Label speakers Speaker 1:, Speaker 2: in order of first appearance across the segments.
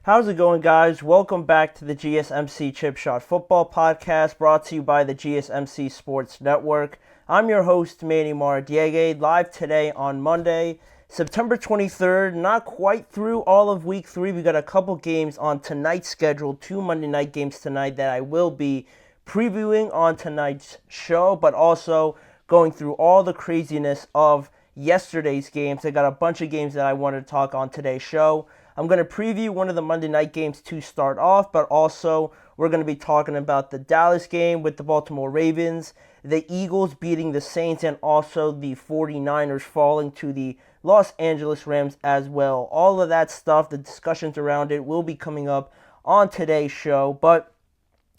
Speaker 1: How's it going, guys? Welcome back to the GSMC Chip Shot Football Podcast, brought to you by the GSMC Sports Network. I'm your host, Manny Maradiege, live today on Monday, September 23rd. Not quite through all of Week 3. We got a couple games on tonight's schedule, 2 Monday night games tonight that I will be previewing on tonight's show, but also going through all the craziness of yesterday's games. I got a bunch of games that I wanted to talk on today's show. I'm going to preview one of the Monday night games to start off, but also we're going to be talking about the Dallas game with the Baltimore Ravens, the Eagles beating the Saints, and also the 49ers falling to the Los Angeles Rams as well. All of that stuff, the discussions around it, will be coming up on today's show. But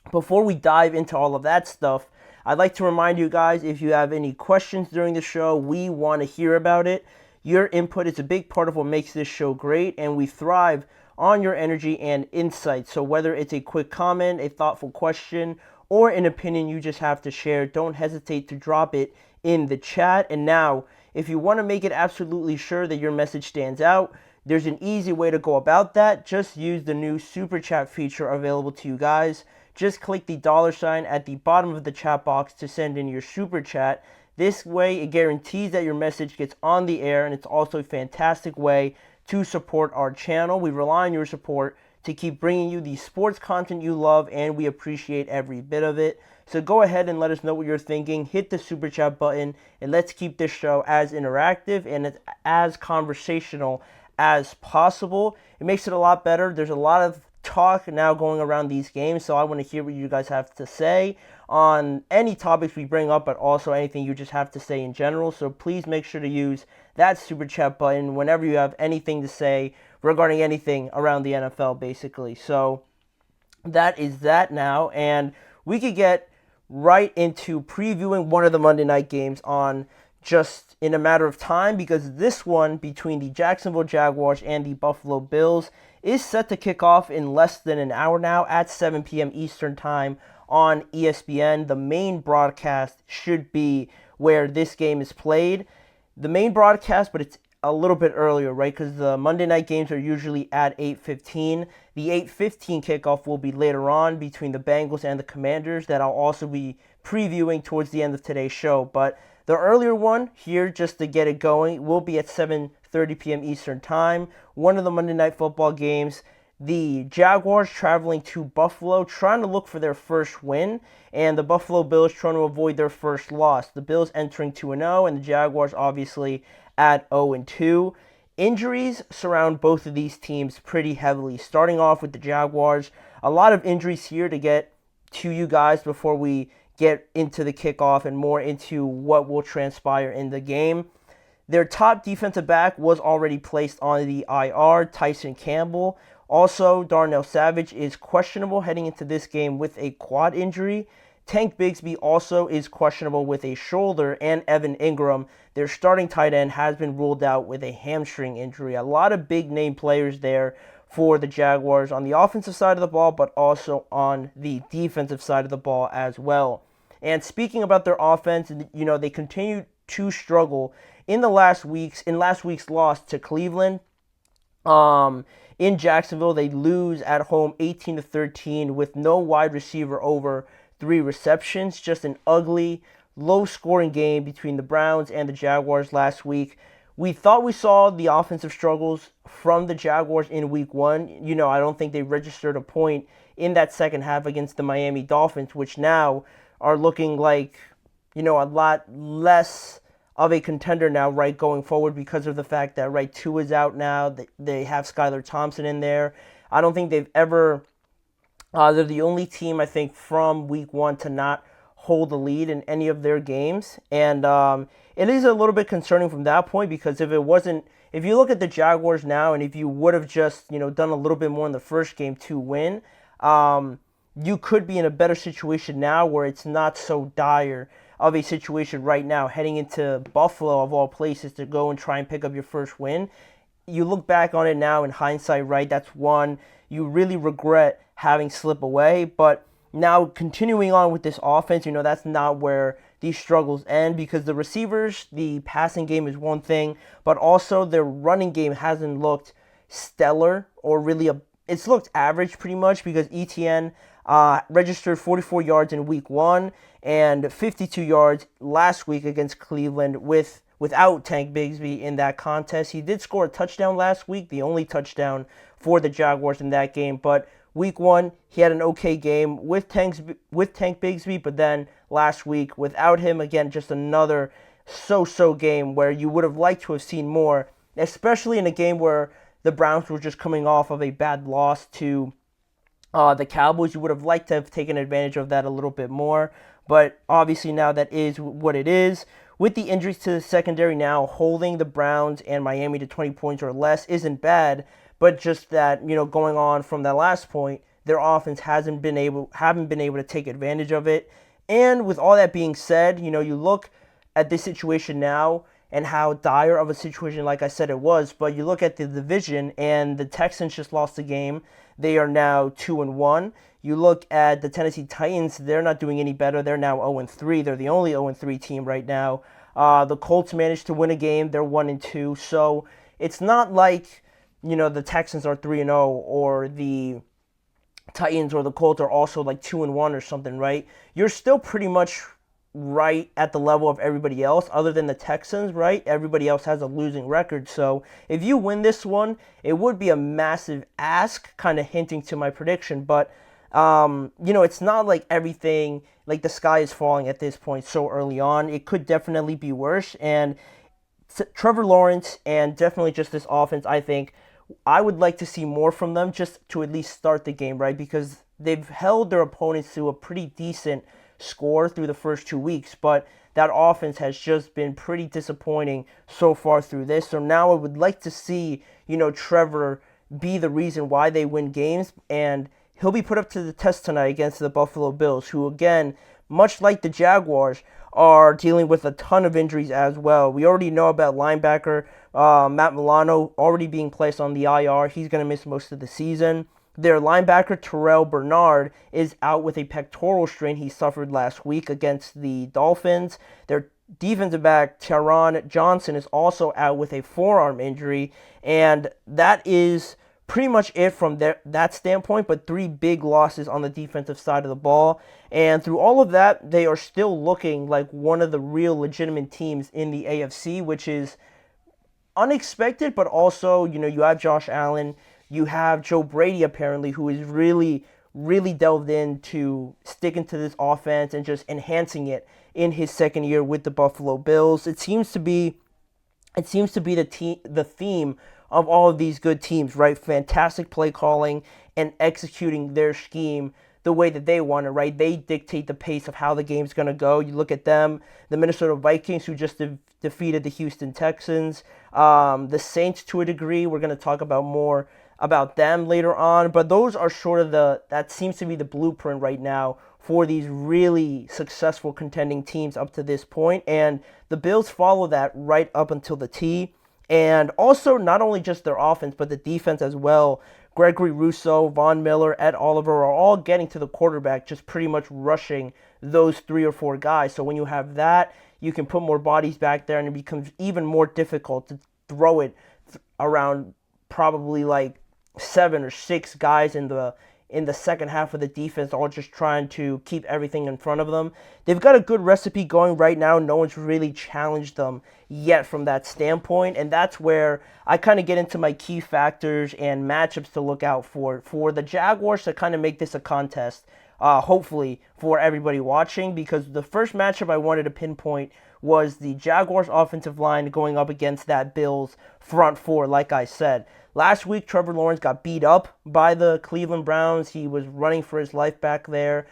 Speaker 1: before we dive into all of that stuff, I'd like to remind you guys, if you have any questions during the show, we want to hear about it. Your input is a big part of what makes this show great, and we thrive on your energy and insight. So whether it's a quick comment, a thoughtful question, or an opinion you just have to share, don't hesitate to drop it in the chat. And now, if you want to make it absolutely sure that your message stands out, there's an easy way to go about that. Just use the new Super Chat feature available to you guys. Just click the $ at the bottom of the chat box to send in your Super Chat. This way, it guarantees that your message gets on the air, and it's also a fantastic way to support our channel. We rely on your support to keep bringing you the sports content you love, and we appreciate every bit of it. So go ahead and let us know what you're thinking. Hit the Super Chat button, and let's keep this show as interactive and as conversational as possible. It makes it a lot better. There's a lot of talk now going around these games, so I want to hear what you guys have to say on any topics we bring up, but also anything you just have to say in general. So please make sure to use that Super Chat button whenever you have anything to say regarding anything around the NFL, basically. So that is that now, and we could get right into previewing one of the Monday night games on just in a matter of time, because this one between the Jacksonville Jaguars and the Buffalo Bills is set to kick off in less than an hour now at 7 p.m. Eastern Time on ESPN. The main broadcast should be where this game is played. The main broadcast, but it's a little bit earlier, right? Because the Monday night games are usually at 8:15. The 8:15 kickoff will be later on between the Bengals and the Commanders that I'll also be previewing towards the end of today's show. But the earlier one here, just to get it going, will be at 7:30 p.m. Eastern Time. One of the Monday Night Football games. The Jaguars traveling to Buffalo, trying to look for their first win, and the Buffalo Bills trying to avoid their first loss. The Bills entering 2-0, and the Jaguars obviously at 0-2. Injuries surround both of these teams pretty heavily. Starting off with the Jaguars, a lot of injuries here to get to you guys before we get into the kickoff and more into what will transpire in the game. Their top defensive back was already placed on the IR, Tyson Campbell. Also, Darnell Savage is questionable heading into this game with a quad injury. Tank Bigsby also is questionable with a shoulder, and Evan Ingram, their starting tight end, has been ruled out with a hamstring injury. A lot of big name players there for the Jaguars on the offensive side of the ball, but also on the defensive side of the ball as well. And speaking about their offense, they continue to struggle in last week's loss to Cleveland. In Jacksonville, they lose at home 18-13 with no wide receiver over 3 receptions. Just an ugly, low-scoring game between the Browns and the Jaguars last week. We thought we saw the offensive struggles from the Jaguars in Week 1. I don't think they registered a point in that second half against the Miami Dolphins, which now are looking like, a lot less of a contender now, right, going forward because of the fact that, right, Tua is out now. They have Skylar Thompson in there. I don't think they've ever, they're the only team, I think, from Week 1 to not hold the lead in any of their games. And it is a little bit concerning from that point, because if you look at the Jaguars now, and if you would have just, done a little bit more in the first game to win, you could be in a better situation now where it's not so dire of a situation right now, heading into Buffalo, of all places, to go and try and pick up your first win. You look back on it now in hindsight, right, that's one you really regret having slip away. But now continuing on with this offense, that's not where these struggles end, because the receivers, the passing game is one thing, but also their running game hasn't looked stellar or really it's looked average pretty much because ETN registered 44 yards in week 1 and 52 yards last week against Cleveland without Tank Bigsby in that contest. He did score a touchdown last week, the only touchdown for the Jaguars in that game, but week 1, he had an okay game with Tank Bigsby, but then last week without him, again, just another so-so game where you would have liked to have seen more, especially in a game where the Browns were just coming off of a bad loss to the Cowboys. You would have liked to have taken advantage of that a little bit more, but obviously now that is what it is. With the injuries to the secondary now, holding the Browns and Miami to 20 points or less isn't bad, but just that, going on from that last point, their offense haven't been able to take advantage of it. And with all that being said, you look at this situation now and how dire of a situation, like I said, it was, but you look at the division and the Texans just lost the game. They are now 2-1. You look at the Tennessee Titans, they're not doing any better. They're now 0-3. They're the only 0-3 team right now. The Colts managed to win a game. They're 1-2. So it's not like, the Texans are 3-0 or the Titans or the Colts are also like 2-1 or something, right? You're still pretty much right at the level of everybody else other than the Texans, right? Everybody else has a losing record. So if you win this one, it would be a massive ask, kind of hinting to my prediction. But, it's not like everything, like the sky is falling at this point so early on. It could definitely be worse. And Trevor Lawrence and definitely just this offense, I think, I would like to see more from them just to at least start the game, right? Because they've held their opponents to a pretty decent score through the first 2 weeks, but that offense has just been pretty disappointing so far through this. So now I would like to see, Trevor be the reason why they win games, and he'll be put up to the test tonight against the Buffalo Bills, who again, much like the Jaguars, are dealing with a ton of injuries as well. We already know about linebacker Matt Milano already being placed on the IR. He's going to miss most of the season. Their linebacker, Terrell Bernard, is out with a pectoral strain he suffered last week against the Dolphins. Their defensive back, Taron Johnson, is also out with a forearm injury. And that is pretty much it from that standpoint, but 3 big losses on the defensive side of the ball. And through all of that, they are still looking like one of the real legitimate teams in the AFC, which is unexpected, but also, you have Josh Allen. You have Joe Brady, apparently, who is really, really delved into sticking to this offense and just enhancing it in his second year with the Buffalo Bills. It seems to be the theme of all of these good teams, right? Fantastic play calling and executing their scheme the way that they want it, right? They dictate the pace of how the game's going to go. You look at them, the Minnesota Vikings, who just defeated the Houston Texans, the Saints to a degree. We're going to talk about more about them later on, but those are sort of that seems to be the blueprint right now for these really successful contending teams up to this point, and the Bills follow that right up until the T. And also, not only just their offense, but the defense as well. Gregory Rousseau, Von Miller, Ed Oliver are all getting to the quarterback, just pretty much rushing those 3 or 4 guys. So when you have that, you can put more bodies back there, and it becomes even more difficult to throw it around probably like 7 or 6 guys in the second half of the defense, all just trying to keep everything in front of them. They've got a good recipe going right now. No one's really challenged them yet from that standpoint, and that's where I kind of get into my key factors and matchups to look out for the Jaguars to kind of make this a contest, hopefully, for everybody watching, because the first matchup I wanted to pinpoint was the Jaguars offensive line going up against that Bills front 4, like I said. Last week, Trevor Lawrence got beat up by the Cleveland Browns. He was running for his life back there.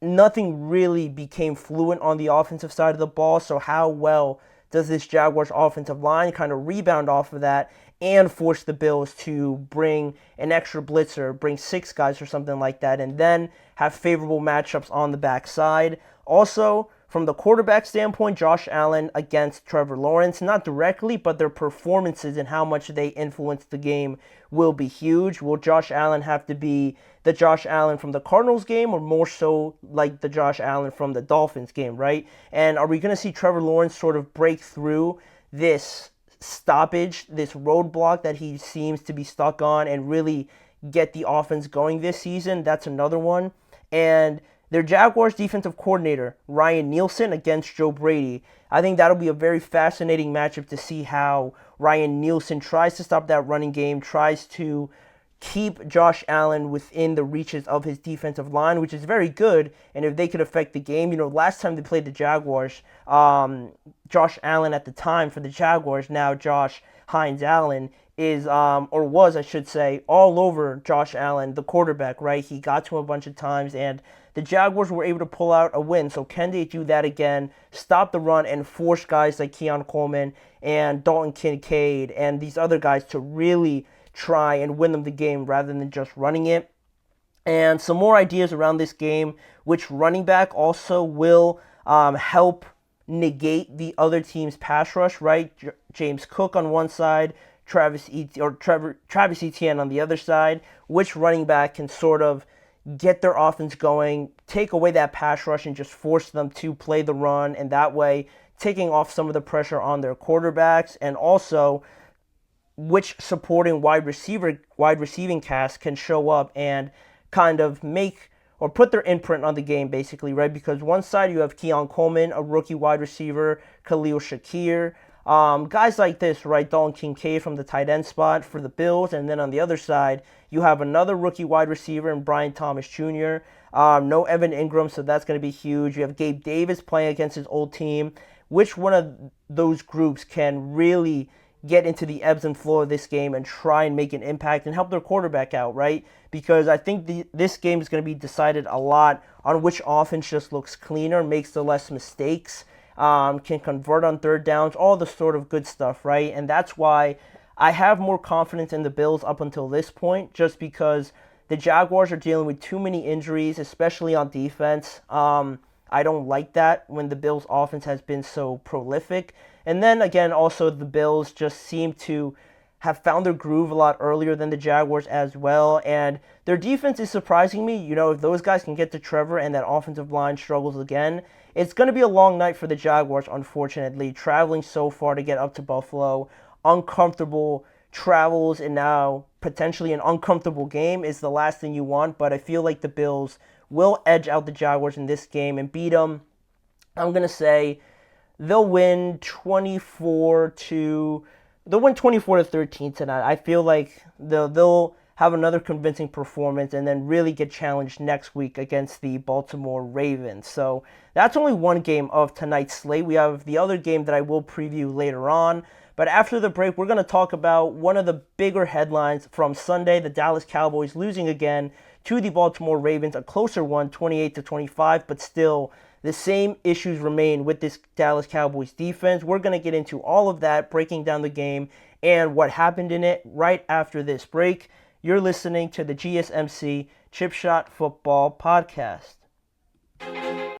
Speaker 1: Nothing really became fluent on the offensive side of the ball, so how well does this Jaguars offensive line kind of rebound off of that and force the Bills to bring an extra blitzer, bring 6 guys or something like that, and then have favorable matchups on the backside? Also, from the quarterback standpoint, Josh Allen against Trevor Lawrence, not directly, but their performances and how much they influence the game will be huge. Will Josh Allen have to be the Josh Allen from the Cardinals game, or more so like the Josh Allen from the Dolphins game, right? And are we going to see Trevor Lawrence sort of break through this stoppage, this roadblock that he seems to be stuck on, and really get the offense going this season. That's another one. And their Jaguars defensive coordinator, Ryan Nielsen, against Joe Brady. I think that'll be a very fascinating matchup to see how Ryan Nielsen tries to stop that running game, tries to keep Josh Allen within the reaches of his defensive line, which is very good. And if they could affect the game, last time they played the Jaguars, Josh Allen at the time for the Jaguars, now Josh Hines Allen, is, or was, I should say, all over Josh Allen, the quarterback, right? He got to him a bunch of times, and the Jaguars were able to pull out a win. So can they do that again, stop the run, and force guys like Keon Coleman and Dalton Kincaid and these other guys to really try and win them the game rather than just running it? And some more ideas around this game, which running back also will help negate the other team's pass rush, right? James Cook on one side, Travis Etienne on the other side. Which running back can sort of get their offense going, take away that pass rush, and just force them to play the run, and that way taking off some of the pressure on their quarterbacks, and also which supporting wide receiving cast can show up and kind of make or put their imprint on the game, basically, right? Because one side you have Keon Coleman, a rookie wide receiver, Khalil Shakir, guys like this, right? Dalton Kincaid from the tight end spot for the Bills, and then on the other side you have another rookie wide receiver in Brian Thomas Jr. No Evan Ingram, so that's going to be huge. You have Gabe Davis playing against his old team. Which one of those groups can really get into the ebbs and flow of this game and try and make an impact and help their quarterback out, right? Because I think this game is going to be decided a lot on which offense just looks cleaner, makes the less mistakes, can convert on third downs, all the sort of good stuff, right? And that's why I have more confidence in the Bills up until this point, just because the Jaguars are dealing with too many injuries, especially on defense. I don't like that when the Bills' offense has been so prolific. And then again, also the Bills just seem to have found their groove a lot earlier than the Jaguars as well. And their defense is surprising me. If those guys can get to Trevor and that offensive line struggles again, it's going to be a long night for the Jaguars, unfortunately. Traveling so far to get up to Buffalo, uncomfortable travels, and now potentially an uncomfortable game is the last thing you want. But I feel like the Bills will edge out the Jaguars in this game and beat them. I'm going to say they'll win 24 to 13 tonight. I feel like they'll have another convincing performance and then really get challenged next week against the Baltimore Ravens. So that's only one game of tonight's slate. We have the other game that I will preview later on. But after the break, we're going to talk about one of the bigger headlines from Sunday, the Dallas Cowboys losing again to the Baltimore Ravens, a closer one, 28-25, but still the same issues remain with this Dallas Cowboys defense. We're going to get into all of that, breaking down the game and what happened in it right after this break. You're listening to the GSMC Chip Shot Football Podcast.